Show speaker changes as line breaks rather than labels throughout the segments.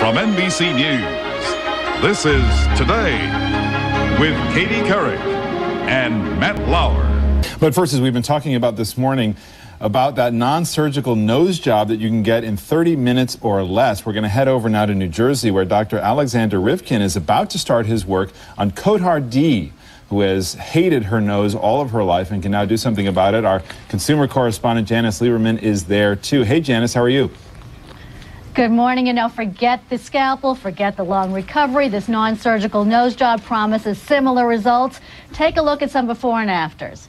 From NBC News, this is Today with Katie Couric and Matt Lauer.
But first, as we've been talking about this morning, about that non-surgical nose job that you can get in 30 minutes or less. We're going to head over now to New Jersey, where Dr. Alexander Rivkin is about to start his work on Cotard D, who has hated her nose all of her life and can now do something about it. Our consumer correspondent, Janice Lieberman, is there too. Hey, Janice, how are you?
Good morning. And now forget the scalpel, forget the long recovery. This non-surgical nose job promises similar results. Take a look at some before and afters.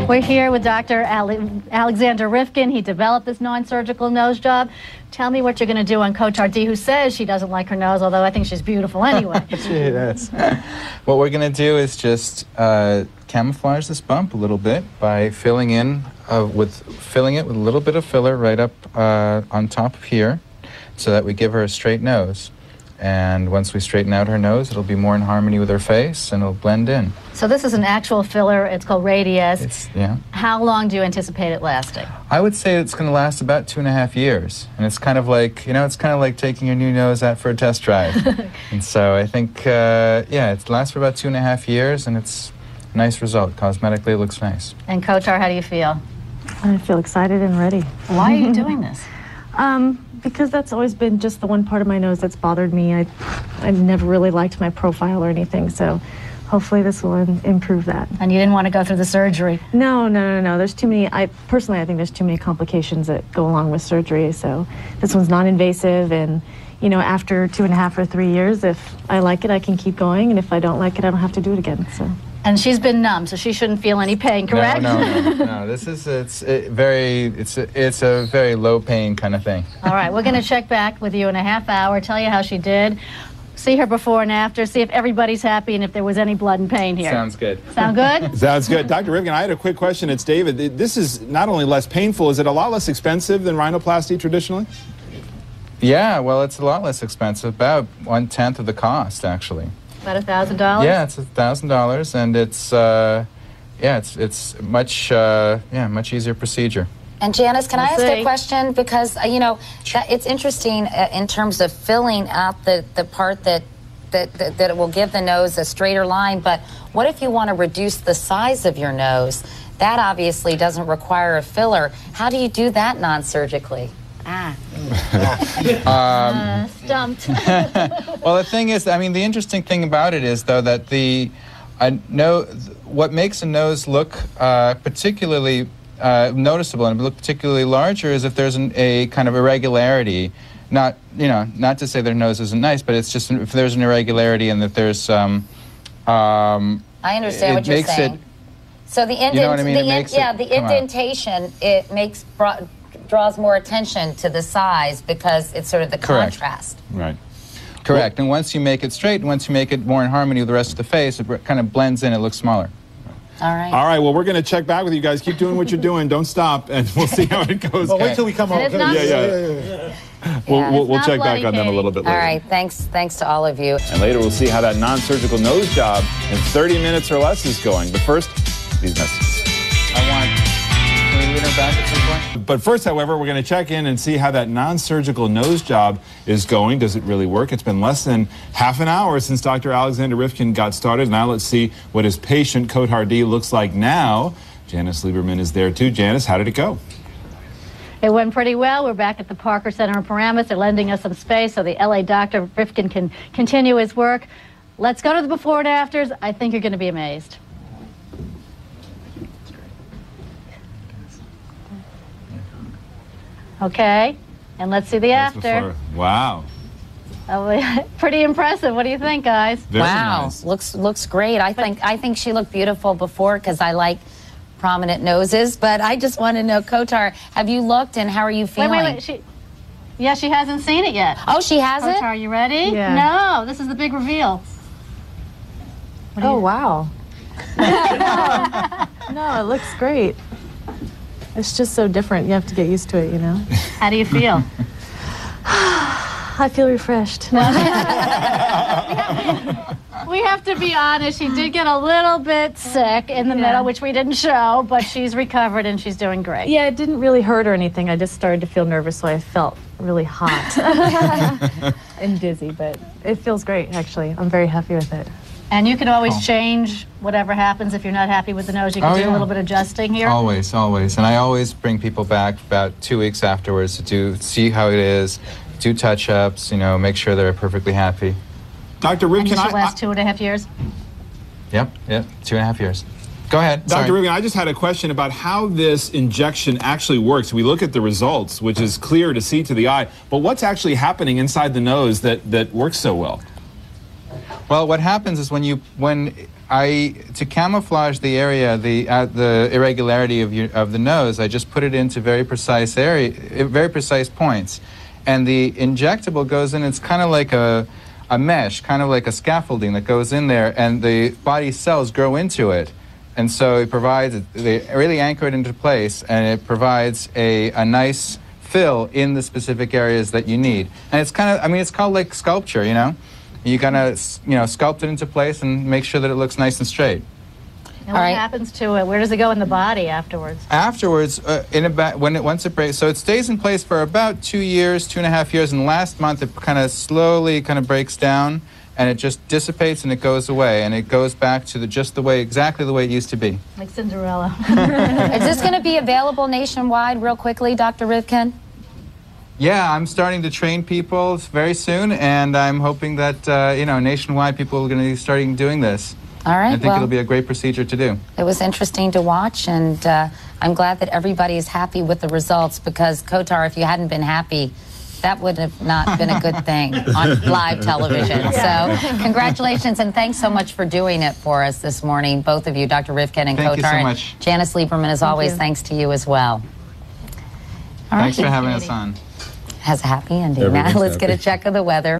We're here with Dr. Alexander Rivkin. He developed this non-surgical nose job. Tell me what you're going to do on Cotard D, who says she doesn't like her nose, although I think she's beautiful anyway.
She is. What we're going to do is just camouflage this bump a little bit by filling it with a little bit of filler right up on top of here, so that we give her a straight nose. And once we straighten out her nose, it'll be more in harmony with her face, and it'll blend in.
So this is an actual filler. It's called Radius.
Yeah.
How long do you anticipate it lasting?
I would say it's going to last about 2.5 years. And it's kind of like, it's kind of like taking your new nose out for a test drive. And so I think, it lasts for about 2.5 years, and it's a nice result. Cosmetically, it looks nice. And
Cotard, how do you feel?
I feel excited and ready.
Why are you doing this?
Because that's always been just the one part of my nose that's bothered me. I never really liked my profile or anything, so hopefully this will improve that.
And you didn't want to go through the surgery?
No. There's too many, personally I think there's too many complications that go along with surgery, so this one's non-invasive, and after 2.5 or 3 years, if I like it, I can keep going, and if I don't like it, I don't have to do it again, so.
And she's been numb, so she shouldn't feel any pain, correct?
No. This is it's a very low pain kind of thing.
All right, we're going to check back with you in a half hour, tell you how she did, see her before and after, see if everybody's happy and if there was any blood and pain here.
Sounds good.
Sound good?
Sounds good. Dr. Rivkin, I had a quick question. It's David. This is not only less painful, is it a lot less expensive than rhinoplasty traditionally?
Yeah, well, it's a lot less expensive, about 1/10 of the cost, actually.
About $1,000?
Yeah, it's $1,000, and it's much easier procedure.
And Janice, can I ask a question? Because it's interesting in terms of filling out the part that it will give the nose a straighter line. But what if you want to reduce the size of your nose? That obviously doesn't require a filler. How do you do that non-surgically?
Stumped.
Well, the thing is, the interesting thing about it is, though, that what makes a nose look particularly noticeable and look particularly larger is if there's a kind of irregularity. Not to say their nose isn't nice, but it's just if there's an irregularity and that there's
I understand what you're saying. So the indentation, it draws more attention to the size because it's sort of the contrast.
Right.
Correct. And once you make it straight, and once you make it more in harmony with the rest of the face, it kind of blends in, it looks smaller.
All right.
All right, well, we're going to check back with you guys. Keep doing what you're doing. Don't stop, and we'll see how it goes.
Well, wait till we come home.
We'll check back on them a little bit later.
All right, thanks to all of you.
And later we'll see how that non-surgical nose job in 30 minutes or less is going. But first, these messages.
Can we lean her back at some point?
But first, however, we're going to check in and see how that non-surgical nose job is going. Does it really work? It's been less than half an hour since Dr. Alexander Rivkin got started. Now let's see what his patient, Cotard D, looks like now. Janice Lieberman is there too. Janice, how did it go?
It went pretty well. We're back at the Parker Center in Paramus. They're lending us some space so the LA Dr. Rivkin can continue his work. Let's go to the before and afters. I think you're going to be amazed. Okay, and let's see the after.
Wow.
Pretty impressive. What do you think, guys?
Very nice.
Looks great. I think she looked beautiful before because I like prominent noses. But I just want to know, Cotard, have you looked and how are you feeling?
Wait. She hasn't seen it yet.
Oh, she hasn't?
Cotard, are you ready?
Yeah.
No, this is the big reveal.
Oh, wow. No, it looks great. It's just so different. You have to get used to it,
How do you feel?
I feel refreshed.
We have to be honest, she did get a little bit sick in the middle, which we didn't show, but she's recovered and she's doing great.
Yeah, it didn't really hurt or anything. I just started to feel nervous, so I felt really hot and dizzy, but it feels great, actually. I'm very happy with it.
And you can always change whatever happens if you're not happy with the nose. You can do a little bit of adjusting here.
Always, always. And I always bring people back about 2 weeks afterwards to see how it is, do touch-ups, you know, make sure they're perfectly happy.
Dr. Rivkin,
And this should last 2.5 years?
Yep, 2.5 years. Go ahead.
Dr. Rivkin, I just had a question about how this injection actually works. We look at the results, which is clear to see to the eye, but what's actually happening inside the nose that works so well?
Well, what happens is to camouflage the area, the irregularity of the nose, I just put it into very precise points, and the injectable goes in. It's kind of like a mesh, kind of like a scaffolding that goes in there, and the body cells grow into it, and so it provides they really anchor it into place, and it provides a nice fill in the specific areas that you need. And it's kind of, I mean, it's called like sculpture, you know. You kind of, sculpt it into place and make sure that it looks nice and straight.
And what happens to it? Where does it go in the body afterwards?
Afterwards, once it breaks, so it stays in place for about 2 years, 2.5 years, and last month it kind of slowly breaks down, and it just dissipates and it goes away, and it goes back to exactly the way it used to be.
Like Cinderella.
Is this going to be available nationwide real quickly, Dr. Rivkin?
Yeah, I'm starting to train people very soon, and I'm hoping that, nationwide people are going to be starting doing this.
All right,
I think it'll be a great procedure to do.
It was interesting to watch, and I'm glad that everybody is happy with the results, because, Kotar, if you hadn't been happy, that would have not been a good thing on live television. So congratulations, and thanks so much for doing it for us this morning, both of you, Dr. Rivkin and Kotar.
Thank you so much.
And Janice Lieberman, as always, thanks to you as well.
Thanks for having us on.
Has a happy ending. Now let's get a check of the weather.